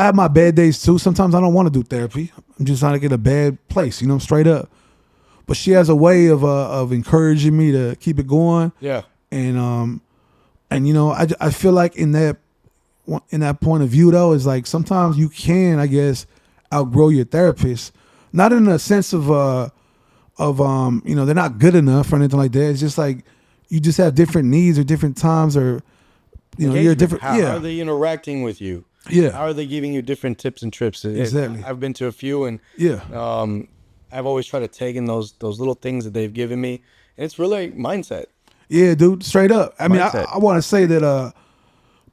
have my bad days too. Sometimes I don't want to do therapy. I'm just trying to get a bad place. Straight up. But she has a way of encouraging me to keep it going. Yeah. And I feel like in that point of view though, is like sometimes you can, I guess, outgrow your therapist. Not in a sense of they're not good enough or anything like that. It's just like you just have different needs or different times, or you're different. How are they interacting with you? Yeah. How are they giving you different tips and trips? Exactly. I've been to a few, and Yeah. I've always tried to take in those little things that they've given me, and it's really mindset. Yeah, dude, straight up. I mean, Mindset. I want to say that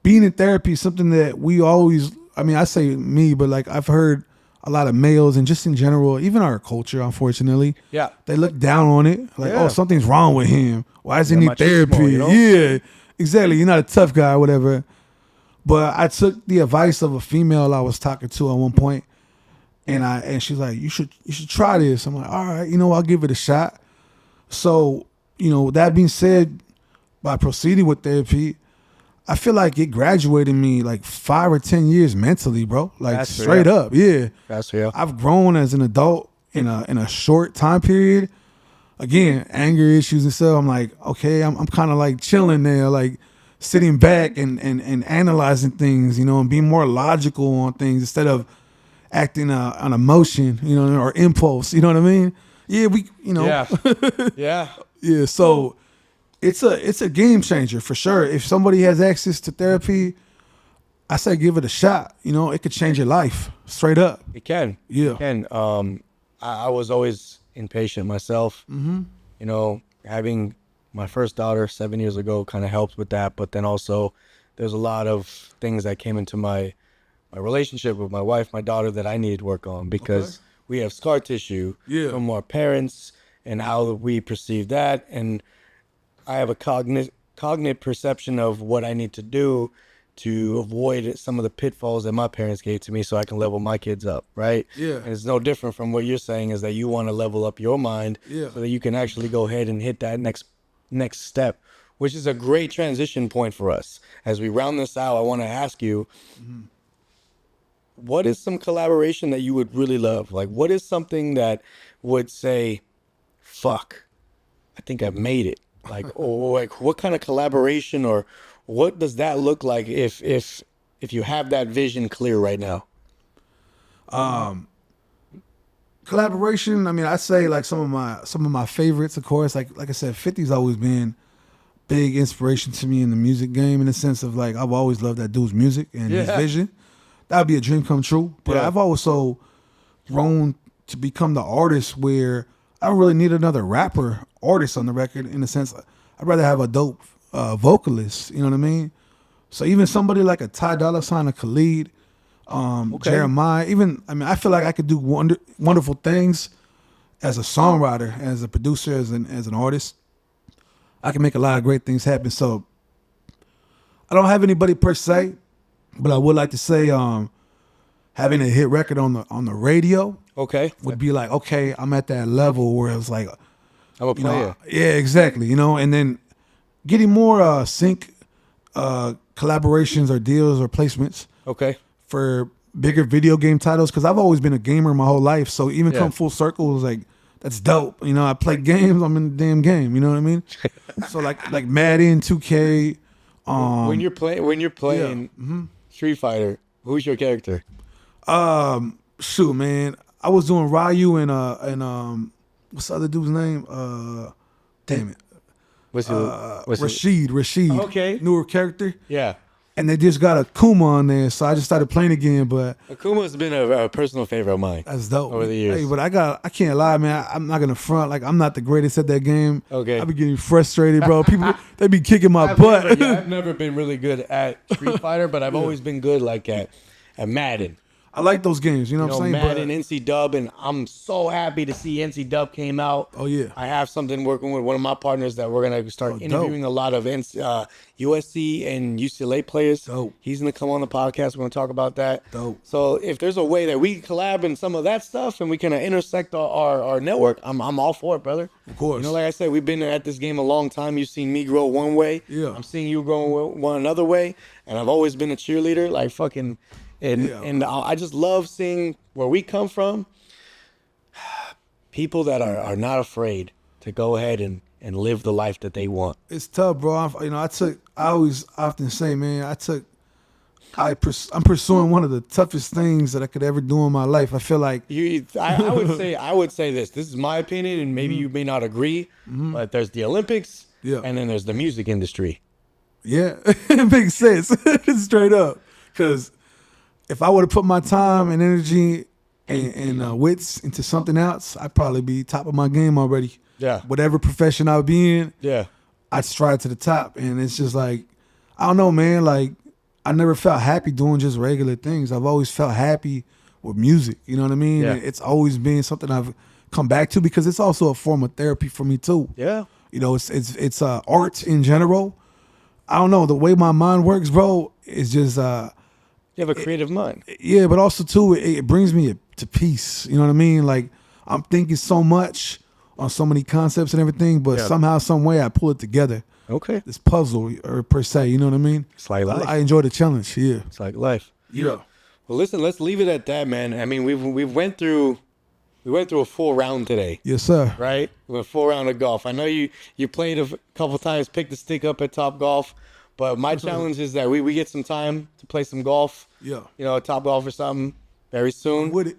being in therapy is something that we always, I say me, but like I've heard a lot of males and just in general, even our culture, unfortunately, Yeah. they look down on it. Like, Yeah. oh, something's wrong with him. Why does he need machismo, therapy? you know? Yeah, exactly. You're not a tough guy or whatever. But I took the advice of a female I was talking to at one point, and she's like, you should try this. I'm like, all right, I'll give it a shot. So, that being said, by proceeding with therapy, I feel like it graduated me like 5 or 10 years mentally, bro. Like That's straight real. up, yeah. That's real. I've grown as an adult in a short time period. Again, anger issues and stuff. I'm like, okay, I'm kind of like chilling there, like sitting back and analyzing things, and being more logical on things instead of acting on emotion, or impulse. You know what I mean? Yeah, Yeah. Yeah. yeah. So it's a game changer for sure. If somebody has access to therapy, I say give it a shot. It could change your life straight up. It can. Yeah. It can. I was always impatient myself. Mm-hmm. Having my first daughter 7 years ago kind of helped with that. But then also there's a lot of things that came into my relationship with my wife, my daughter, that I needed work on because we have scar tissue from our parents and how we perceive that. And I have a cognate perception of what I need to do to avoid some of the pitfalls that my parents gave to me so I can level my kids up, right? Yeah. And it's no different from what you're saying is that you want to level up your mind Yeah. so that you can actually go ahead and hit that next step, which is a great transition point for us. As we round this out, I want to ask you, what is some collaboration that you would really love? Like, what is something that would say, fuck, I think I've made it? Like, or like, what kind of collaboration or what does that look like if you have that vision clear right now? Collaboration. I say like some of my favorites, of course. Like I said, 50's always been big inspiration to me in the music game in the sense of like I've always loved that dude's music and his vision. That would be a dream come true. But I've also grown to become the artist where I don't really need another rapper artist on the record. In the sense, I'd rather have a dope vocalist. You know what I mean? So even somebody like a Ty Dolla $ign, a Khalid, Jeremiah. I feel like I could do wonderful things as a songwriter, as a producer, as an artist. I can make a lot of great things happen. So I don't have anybody per se, but I would like to say having a hit record on the radio would be like, okay, I'm at that level where it's like, I'm a player. Yeah, exactly. And then getting more sync collaborations or deals or placements. Okay. For bigger video game titles, because I've always been a gamer my whole life. So even come full circle, it was like, that's dope. I play games. I'm in the damn game. You know what I mean? So like Madden, 2K. When you're playing Street Fighter, who's your character? Shoot, man, I was doing Ryu and what's the other dude's name? Damn it. What's Rashid. Okay. Newer character. Yeah. And they just got Akuma on there, so I just started playing again. But Akuma's been a personal favorite of mine. That's dope over the years. Hey, but I can't lie, man. I'm not gonna front. Like, I'm not the greatest at that game. Okay. I be getting frustrated, bro. People they be kicking my butt. I've never been really good at Street Fighter, but I've always been good like at Madden. I like those games. You know what I'm saying? Madden, NC Dub, and I'm so happy to see NC Dub came out. Oh yeah. I have something working with one of my partners that we're gonna start interviewing a lot of USC and UCLA players. Dope. He's gonna come on the podcast. We're gonna talk about that. Dope. So if there's a way that we can collab in some of that stuff and we can intersect our network, I'm all for it, brother. Of course. Like I said, we've been at this game a long time. You've seen me grow one way. Yeah. I'm seeing you grow one another way, and I've always been a cheerleader. Like fucking. And I just love seeing where we come from. People that are not afraid to go ahead and live the life that they want. It's tough, bro. I always often say, man, I'm pursuing one of the toughest things that I could ever do in my life. I feel like I would say this. This is my opinion, and maybe you may not agree, but there's the Olympics, and then there's the music industry. Yeah, it makes sense, straight up. Because if I would have put my time and energy and wits into something else, I'd probably be top of my game already. Yeah. Whatever profession I would be in, yeah, I'd strive to the top. And it's just like, I don't know, man. Like, I never felt happy doing just regular things. I've always felt happy with music. You know what I mean? Yeah. And it's always been something I've come back to because it's also a form of therapy for me too. Yeah. It's art in general. I don't know, the way my mind works, bro, is just you have a creative mind. Yeah, but also too, it brings me to peace. You know what I mean? Like, I'm thinking so much on so many concepts and everything, but somehow, some way, I pull it together. Okay. This puzzle, or per se, you know what I mean? It's like life. I enjoy the challenge. Yeah. It's like life. Yeah. Well, listen, let's leave it at that, man. I mean, we went through a full round today. Yes, sir. Right? We went a full round of golf. I know you played a couple times, picked the stick up at Top Golf. But my challenge is that we get some time to play some golf. Yeah. Top Golf or something very soon. With it.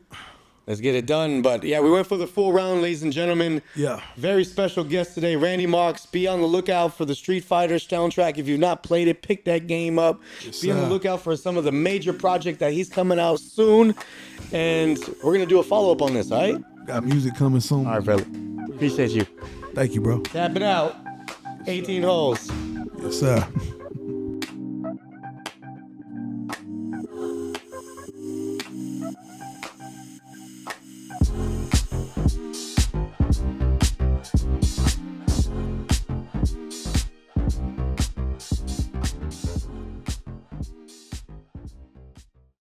Let's get it done. But yeah, we went for the full round, ladies and gentlemen. Yeah. Very special guest today, Randy Marx. Be on the lookout for the Street Fighter soundtrack. If you've not played it, pick that game up. Yes, Be on the lookout for some of the major project that he's coming out soon. And we're going to do a follow-up on this, all right? Got music coming soon. All right, brother. Appreciate you. Thank you, bro. Tap it out. 18 holes. Yes, sir.